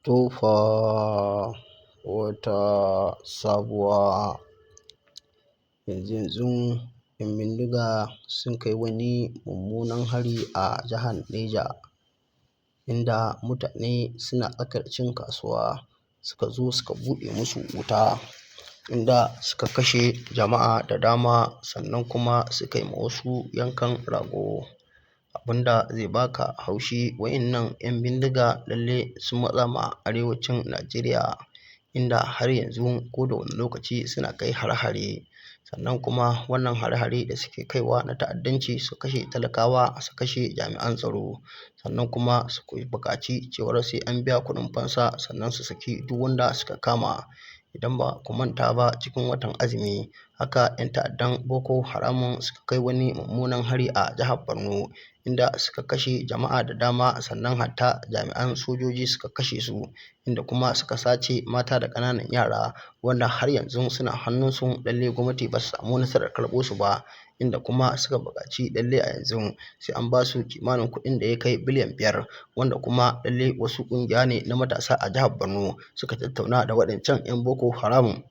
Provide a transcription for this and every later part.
Tofa wata sabuwa yanzu 'yan bindiga sun kai wani mummunan hari a jihar Neja, inda mutane suna tsakar cin kasuwa suka zo suka buɗe musu wuta, inda suka kashe jama'a da dama sannan kuma suka yi ma wasu yankan rago. Abinda zai baka haushi, wa'innan 'yan bindiga lalle sun matsa ma arewacin Najeriya, inda har yanzu ko da wane lokaci suna kai hare-hare, sannan kuma wannan hare-hare da suke kaiwa na ta'addanci su kashe talakawa, su kashe jami'an tsaro, sannan kuma su buƙaci cewar sai an biya kuɗin fansa sannan su saki duk wanda suka kama. Idan ba ku manta ba, cikin watan azumi haka 'yan ta'addan Boko Haramun suka kai wani mummunan hari a jihar Borno, inda suka kashe jama'a da dama sannan hatta jami'an sojoji suka kashe su, inda kuma suka sace mata da ƙananan yara wanda har yanzu suna hannunsu. Lalle gwamnati ba su samu nasarar karɓo su ba, inda kuma suka buƙaci lalle a yanzu sai an ba su kimanin kuɗin da ya kai biliyan 5, wanda kuma lalle wasu ƙungiya ne na matasa a jihar Borno suka tattauna da waɗancan 'yan Boko Haramun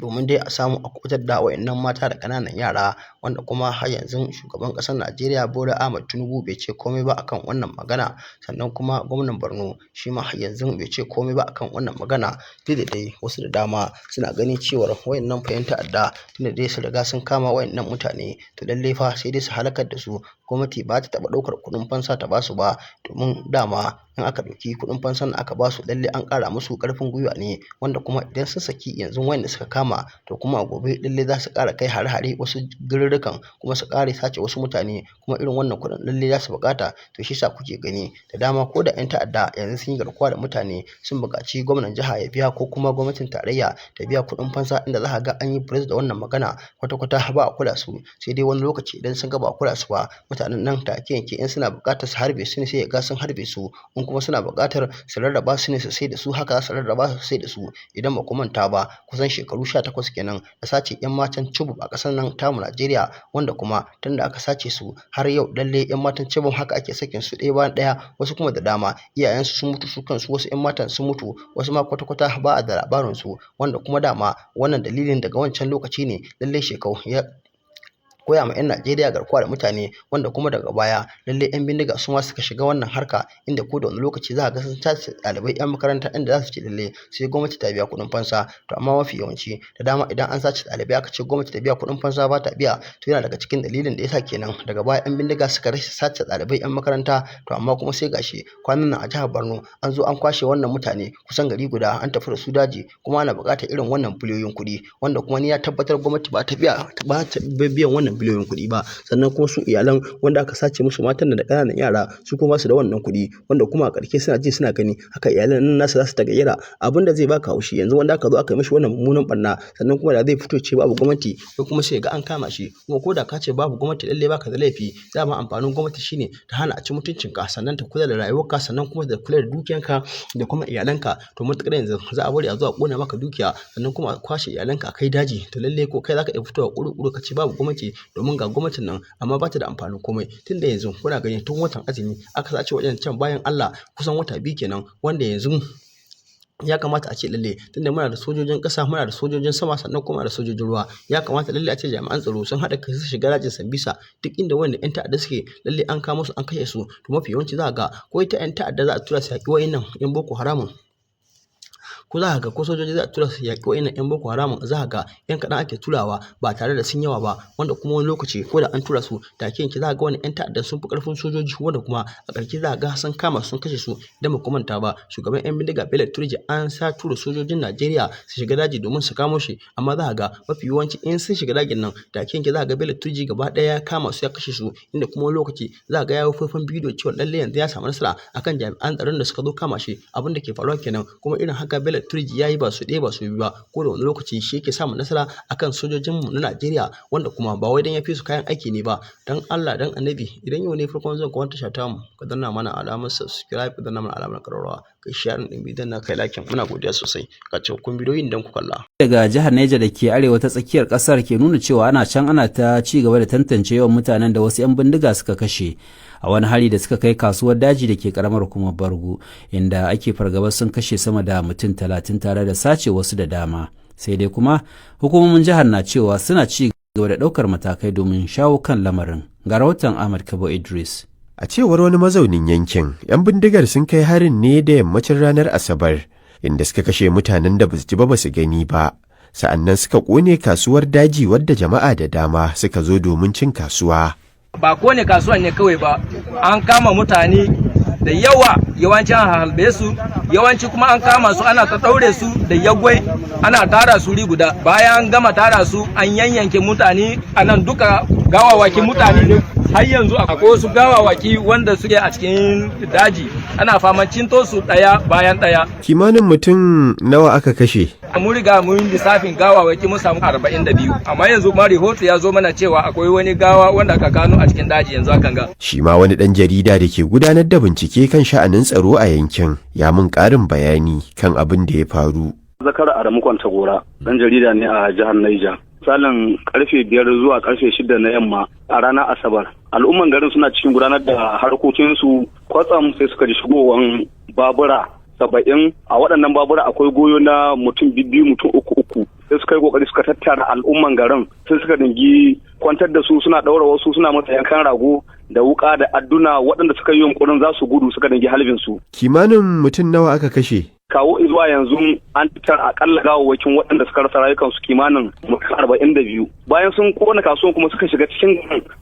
domin dai a samu a kuɓutar da wa'innan mata da ƙananan yara, wanda kuma har yanzu shugaban ƙasar Najeriya Bola Ahmed Tinubu bai ce komai ba akan wannan magana, sannan kuma gwamnan Borno shi ma har yanzu bai ce komai ba akan wannan magana. Duk da dai wasu da dama suna ganin cewar wa'innan fa 'yan ta'adda tunda dai sun riga sun kama wa'innan mutane, to lalle fa sai dai su halakar da su, gwamnati ba ta taɓa ɗaukar kuɗin fansa ta ba su ba, domin dama in aka ɗauki kuɗin fansan da aka ba su lalle an ƙara musu ƙarfin gwiwa ne, wanda kuma idan sun saki yanzu wa'inda suka kama, to kuma a gobe lalle za su ƙara kai hare-hare wasu garurrukan kuma su ƙara sace wasu mutane, kuma irin wannan kuɗin lalle za su buƙata. To shi yasa kuke gani da dama ko da 'yan ta'adda yanzu sun yi garkuwa da mutane sun buƙaci gwamnan jiha ya biya ko kuma gwamnatin tarayya ta biya kuɗin fansa, inda za ka ga an yi biris da wannan magana kwata-kwata ba a kula su, sai dai wani lokaci idan sun ga ba a kula su ba, mutanen nan take yanke in suna buƙatar su harbe su ne sai ga sun harbe su, in kuma suna buƙatar su rarraba su ne su sai da su, haka za su rarraba su sai da su. Idan ba ku manta ba, kusan shekaru 18 kenan da sace 'yan matan Chibok a ƙasar nan tamu Najeriya, wanda kuma tunda aka sace su har yau lalle 'yan matan Chibok haka ake sakin su ɗaya bayan ɗaya, wasu kuma da dama iyayensu sun mutu su kansu, wasu 'yan matan sun mutu, wasu ma kwata-kwata ba a da labarin su, wanda kuma dama wannan dalilin daga wancan lokaci ne lalle shekau ya koya ma 'yan Najeriya garkuwa da mutane, wanda kuma daga baya lalle 'yan bindiga su ma suka shiga wannan harka, inda ko da wani lokaci za ka ga sun sace ɗalibai 'yan makaranta, inda za su ce lalle sai gwamnati ta biya kuɗin fansa. To amma mafi yawanci da dama idan an sace ɗalibai aka ce gwamnati ta biya kuɗin fansa ba ta biya, to yana daga cikin dalilin da yasa kenan daga baya 'yan bindiga suka rasa sace ɗalibai 'yan makaranta. To amma kuma sai gashi kwanan nan a jihar Borno an zo an kwashe wannan mutane kusan gari guda an tafi da su daji, kuma ana buƙatar irin wannan biliyoyin kuɗi, wanda kuma ni ya tabbatar gwamnati ba ta biyan wannan biliyoyin kuɗi ba, sannan kuma su iyalan wanda aka sace musu matan da ƙananan yara su kuma su da wannan kuɗi, wanda kuma a ƙarshe suna ji suna gani haka iyalan nan nasu za su tagayyara. Abin da zai baka haushi yanzu wanda aka zo aka yi mishi wannan mummunan ɓarna, sannan kuma da zai fito ce babu gwamnati, ko kuma sai ga an kama shi, kuma ko da ka ce babu gwamnati lalle baka da laifi, dama amfanin gwamnati shine ta hana a ci mutuncinka, sannan ta kula da rayuwarka, sannan kuma da kula da dukiyanka da kuma iyalanka. To matuƙar yanzu za a bari a zo a ƙona maka dukiya, sannan kuma a kwashe iyalanka a kai daji, to lalle ko kai zaka iya fitowa ƙuru-ƙuru ka ce babu gwamnati, domin ga gwamnatin nan amma ba ta da amfanin komai. Tunda yanzu kuna gani tun watan azumi aka sace waɗancan bayan Allah kusan wata 2 kenan, wanda yanzu ya kamata a ce lalle tunda muna da sojojin ƙasa, muna da sojojin sama, sannan kuma da sojojin ruwa, ya kamata lalle a ce jami'an tsaro sun haɗa kai su shiga dajin Sambisa, duk inda wanda 'yan ta'adda suke lalle an kamo su an kashe su. To mafi yawanci za ka ga ko ita 'yan ta'adda za a tura su yaƙi wa'innan 'yan Boko Haramun, ko za ka ga ko sojoji za a tura su yaƙi wa'innan 'yan Boko Haramun, za ka ga 'yan kaɗan ake turawa ba tare da sun yawa ba, wanda kuma wani lokaci ko da an tura su take yanke za ka ga wani 'yan ta'adda sun fi ƙarfin sojoji, wanda kuma a ƙarshe za ka ga sun kama sun kashe su. Idan ba ku manta ba, shugaban 'yan bindiga Bello Turji an sa tura sojojin Najeriya su shiga daji domin su kamo shi, amma za ka ga mafi yawanci in sun shiga dajin nan take yanke za ka ga Bello Turji gaba ɗaya ya kama su ya kashe su, inda kuma wani lokaci za ka ga ya yi faifan bidiyo cewa lalle yanzu ya samu nasara akan jami'an tsaron da suka zo kama shi. Abin da ke faruwa kenan, kuma irin haka Bello turji yayi ba su ɗaya ba su biyu ba, ko da wani lokaci shi yake samun nasara akan sojojinmu na Najeriya, wanda kuma ba wai dan ya fi su kayan aiki ne ba. Dan Allah dan Annabi, idan yau ne farkon zuwan ka wannan tasha tamu, ka danna mana alamar subscribe, ka danna mana alamar ƙararrawa, kai share din bidiyon na kai like, muna godiya sosai ga cikakkun bidiyoyin dan ku kalla. Daga jihar Niger da ke arewa ta tsakiyar kasar ke nuna cewa ana ta ci gaba da tantance yawan mutanen da wasu 'yan bindiga suka kashe a wani hari da suka kai kasuwar daji da ke karamar hukumar Bargu, inda ake fargabar sun kashe sama da mutum 30 tare da sace wasu da dama. Sai dai kuma hukumomin jihar na cewa suna ci gaba da ɗaukar matakai domin shawo kan lamarin. Ga rahoton Ahmad Kabo Idris. A cewar wani mazaunin yankin, 'yan bindigar sun kai harin ne da yammacin ranar Asabar, inda suka kashe mutanen da basu ji ba basu gani ba. Sa'annan suka ƙone kasuwar daji wadda jama'a da dama suka zo domin cin kasuwa. Ba kone kasuwan ne kawai ba, an kama mutane da yawa, yawanci an halbe su, yawanci kuma an kama su ana ta ɗaure su da yagwai, ana tara su guda. Bayan an gama tara su an yanyanke mutane, a nan duka gawawakin mutane ne. Har yanzu akwai wasu gawawaki wanda suke a cikin daji, ana faman cinto su ɗaya bayan ɗaya. Kimanin mutum nawa aka kashe? Mun riga mun lissafin gawawaki mun samu 42, amma yanzu ma rahoto ya zo mana cewa akwai wani gawa wanda aka gano a cikin daji yanzu akan ga. Shi ma wani ɗan jarida da ke gudanar da bincike kan sha'anin tsaro a yankin ya mun ƙarin bayani kan abin da ya faru. Zakar Adamu Kwantagora, ɗan jarida ne a jihar Niger. Misalin karfe 5 zuwa karfe 6 na yamma a ranar Asabar. Al'umman garin suna cikin gudanar da harkokinsu, kwatsam sai suka ji shigowan babura 70. A waɗannan babura akwai goyo na mutum biyu, mutum uku. Sai suka yi kokari suka tattara al'umman garin, sai suka dingi kwantar da su, suna ɗaura wasu, suna masa yankan rago da wuka da adduna. Waɗanda suka yi yunkurin za su gudu suka dingi halbin su. Kimanin mutum nawa aka kashe? Kawo zuwa yanzu an fitar akalla gawawwakin waɗanda suka rasa rayukansu kimanin mutum 42. Bayan sun kona kasuwan kuma suka shiga cikin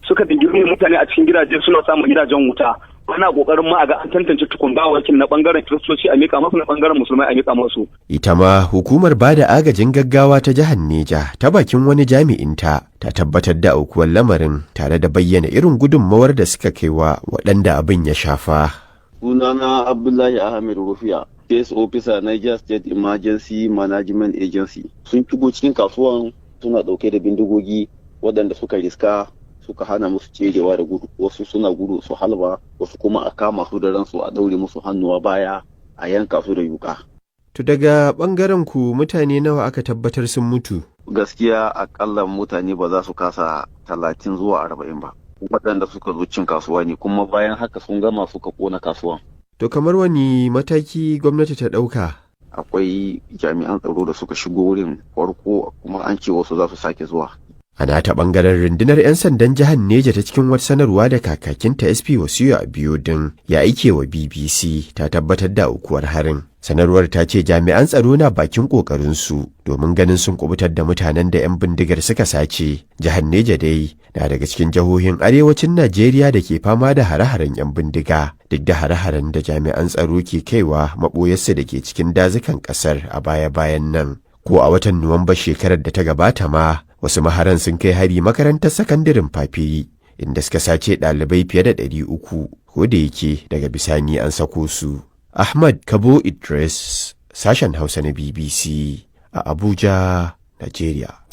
suka dingirme mutane a cikin gidaje, suna samun gidajen wuta. Ana kokarin ma a ga an tantance tukun gawawwakin na bangaren kiristoci a mika masu, na bangaren musulmai a mika masu. Ita ma hukumar bada agajin gaggawa ta jihar Neja ta bakin wani jami'inta ta tabbatar da aukuwar lamarin tare da bayyana irin gudunmawar da suka kaiwa waɗanda abin ya shafa. Sunana Abdullahi Ahmed Rufiya, Case Officer Niger State Emergency Management Agency. Sun shigo cikin kasuwan suna ɗauke da bindigogi, waɗanda suka riska suka hana musu cerewa da gudu. Wasu suna gudu su halba, wasu kuma a kama su da ransu a ɗaure musu hannuwa baya, a yanka su da yuka. To daga ɓangaren ku mutane nawa aka tabbatar sun mutu? Gaskiya akalla mutane ba za su kasa 30 zuwa 40 ba, waɗanda suka zo cin kasuwa ne, kuma bayan haka sun gama suka ƙona kasuwan. To kamar wani mataki gwamnati ta ɗauka? Akwai jami'an tsaro da suka shigo wurin farko, kuma an ce wasu za su sake zuwa. A nata ɓangaren rundunar 'yan sandan jihar Neja ta cikin wata sanarwa da kakakinta SP Wasiyu Abiodun ya aike wa BBC ta tabbatar da aukuwar harin. Sanarwar ta ce jami'an tsaro na bakin ƙoƙarinsu domin ganin sun kubutar da mutanen da 'yan bindigar suka sace. Jihar Neja dai na daga cikin jihohin arewacin Najeriya da ke fama da hare-haren 'yan bindiga, duk da hare-haren da jami'an tsaro ke kaiwa maɓoyarsu da ke cikin dazukan ƙasar a baya-bayan nan. Ko a watan Nuwamba shekarar da ta gabata ma, wasu maharan sun kai hari makarantar sakandaren Fafiri, inda suka sace ɗalibai fiye da 300, ko da yake daga bisani an sako su. Ahmad Kabo Idris, sashen Hausa na BBC a Abuja, Najeriya.